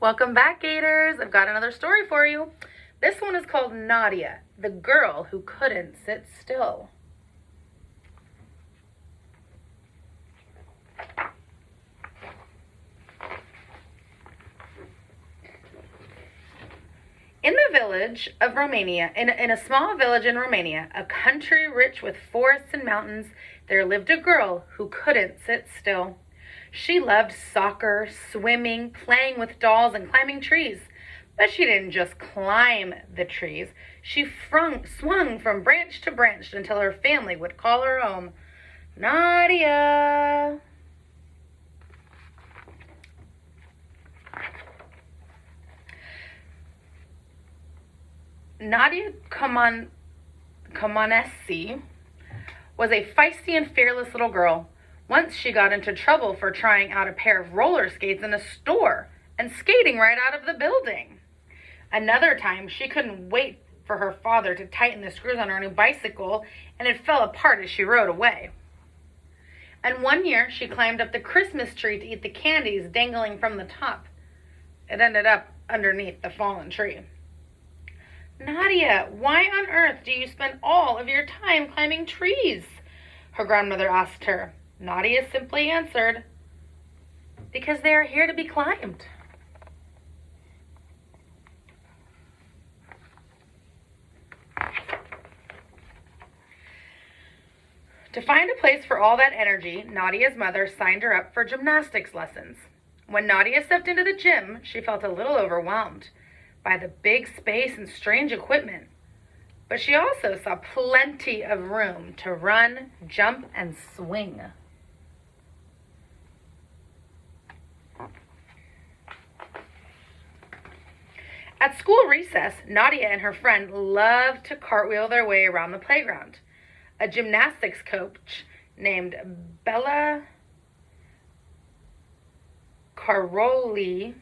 Welcome back, Gators. I've got another story for you. This one is called Nadia, the girl who couldn't sit still. In the village of Romania, in a small village in Romania, a country rich with forests and mountains, there lived a girl who couldn't sit still. She loved soccer, swimming, playing with dolls, and climbing trees. But she didn't just climb the trees. She swung from branch to branch until her family would call her home. Nadia. Nadia Comaneci was a feisty and fearless little girl. Once she got into trouble for trying out a pair of roller skates in a store and skating right out of the building. Another time, she couldn't wait for her father to tighten the screws on her new bicycle, and it fell apart as she rode away. And one year, she climbed up the Christmas tree to eat the candies dangling from the top. It ended up underneath the fallen tree. Nadia, why on earth do you spend all of your time climbing trees? Her grandmother asked her. Nadia simply answered, because they are here to be climbed. To find a place for all that energy, Nadia's mother signed her up for gymnastics lessons. When Nadia stepped into the gym, she felt a little overwhelmed by the big space and strange equipment. But she also saw plenty of room to run, jump, and swing. At school recess, Nadia and her friend loved to cartwheel their way around the playground. A gymnastics coach named Bella Caroli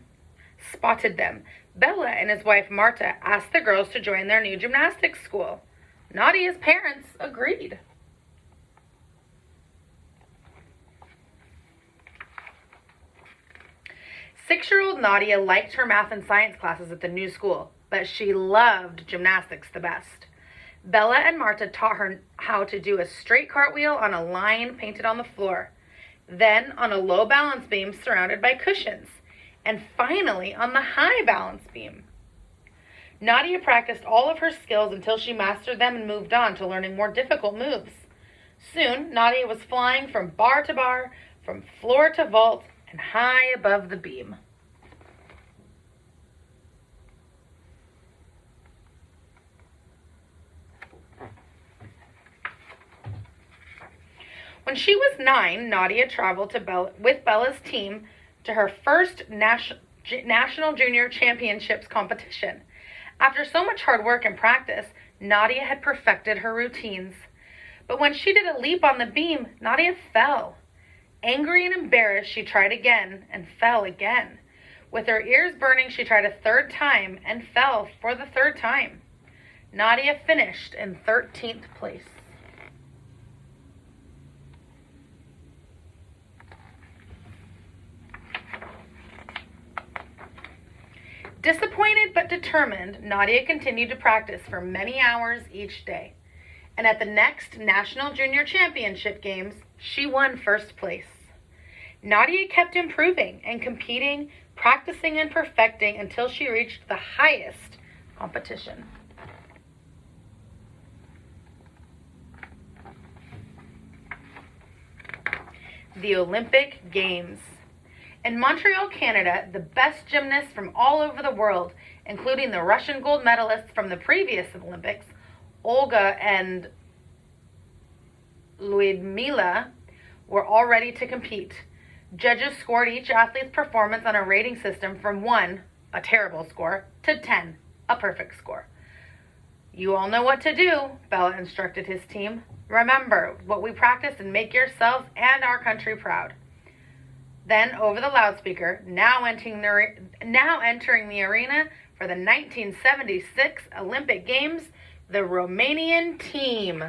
spotted them. Bella and his wife Marta asked the girls to join their new gymnastics school. Nadia's parents agreed. Six-year-old Nadia liked her math and science classes at the new school, but she loved gymnastics the best. Bella and Marta taught her how to do a straight cartwheel on a line painted on the floor, then on a low balance beam surrounded by cushions, and finally on the high balance beam. Nadia practiced all of her skills until she mastered them and moved on to learning more difficult moves. Soon, Nadia was flying from bar to bar, from floor to vault, and high above the beam. When she was 9, Nadia traveled with Bella's team to her first National Junior Championships competition. After so much hard work and practice, Nadia had perfected her routines. But when she did a leap on the beam, Nadia fell. Angry and embarrassed, she tried again and fell again. With her ears burning, she tried a third time and fell for the third time. Nadia finished in 13th place. Disappointed but determined, Nadia continued to practice for many hours each day. And at the next National Junior Championship Games, she won first place. Nadia kept improving and competing, practicing and perfecting until she reached the highest competition. The Olympic Games. In Montreal, Canada, the best gymnasts from all over the world, including the Russian gold medalists from the previous Olympics, Olga and Lyudmila, were all ready to compete. Judges scored each athlete's performance on a rating system from 1, a terrible score, to 10, a perfect score. You all know what to do, Bella instructed his team. Remember what we practiced and make yourselves and our country proud. Then, over the loudspeaker, now entering the arena for the 1976 Olympic Games, the Romanian team.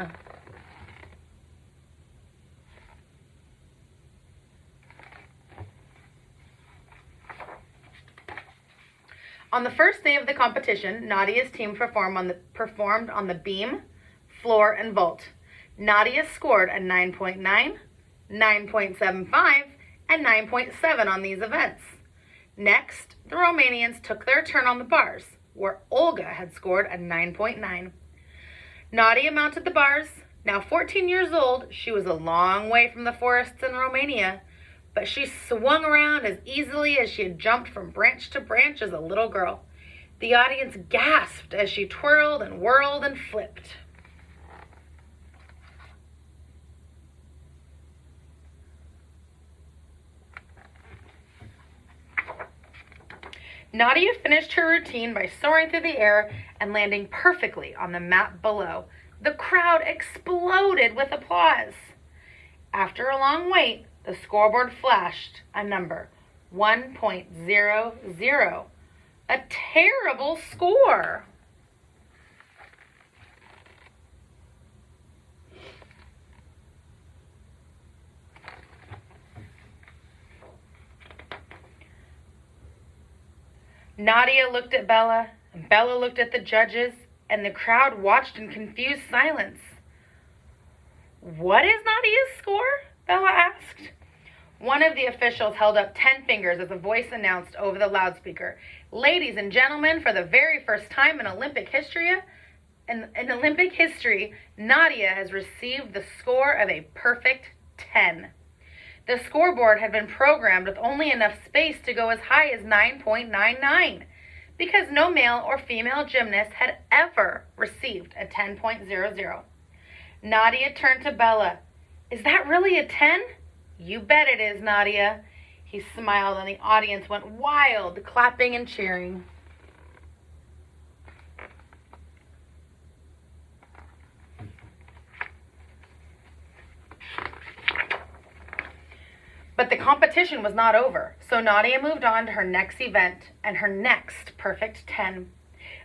On the first day of the competition, Nadia's team performed on the beam, floor, and vault. Nadia scored a 9.9, 9.75, and 9.7 on these events. Next, the Romanians took their turn on the bars, where Olga had scored a 9.9. Nadia mounted the bars. Now 14 years old, she was a long way from the forests in Romania, but she swung around as easily as she had jumped from branch to branch as a little girl. The audience gasped as she twirled and whirled and flipped. Nadia finished her routine by soaring through the air and landing perfectly on the mat below. The crowd exploded with applause. After a long wait, the scoreboard flashed a number, 1.00. A terrible score. Nadia looked at Bella, and Bella looked at the judges, and the crowd watched in confused silence. "What is Nadia's score?" Bella asked. One of the officials held up 10 fingers as a voice announced over the loudspeaker, "Ladies and gentlemen, for the very first time in Olympic history, Nadia has received the score of a perfect 10. The scoreboard had been programmed with only enough space to go as high as 9.99 because no male or female gymnast had ever received a 10.00. Nadia turned to Bella. "Is that really a 10? "You bet it is, Nadia." He smiled and the audience went wild, clapping and cheering. But the competition was not over, so Nadia moved on to her next event and her next perfect 10.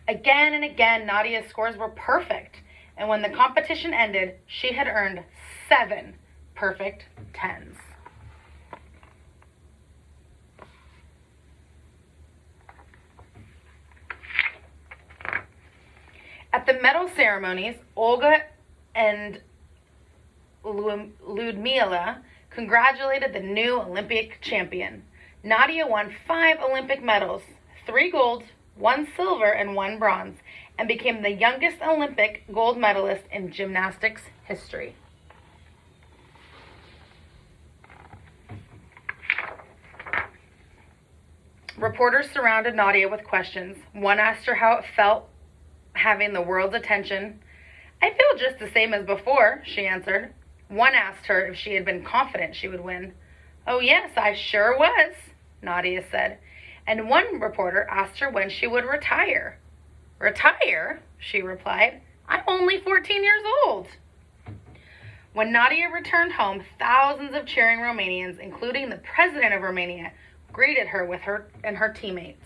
Again and again, Nadia's scores were perfect, and when the competition ended, she had earned 7 perfect 10s. At the medal ceremonies, Olga and Ludmila congratulated the new Olympic champion. Nadia won 5 Olympic medals, 3 gold, 1 silver, and 1 bronze, and became the youngest Olympic gold medalist in gymnastics history. Reporters surrounded Nadia with questions. One asked her how it felt having the world's attention. "I feel just the same as before," she answered. One asked her if she had been confident she would win. "Oh yes, I sure was," Nadia said. And one reporter asked her when she would retire. "Retire?" she replied. "I'm only 14 years old." When Nadia returned home, thousands of cheering Romanians, including the president of Romania, greeted her with her and her teammates.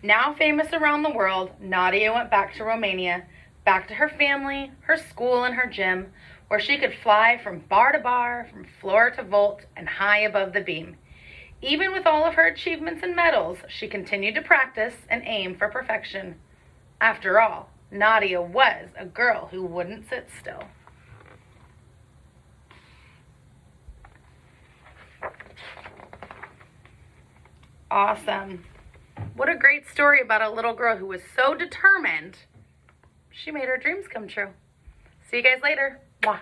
Now famous around the world, Nadia went back to Romania, back to her family, her school, and her gym, where she could fly from bar to bar, from floor to vault, and high above the beam. Even with all of her achievements and medals, she continued to practice and aim for perfection. After all, Nadia was a girl who wouldn't sit still. Awesome. What a great story about a little girl who was so determined, she made her dreams come true. See you guys later. Mwah.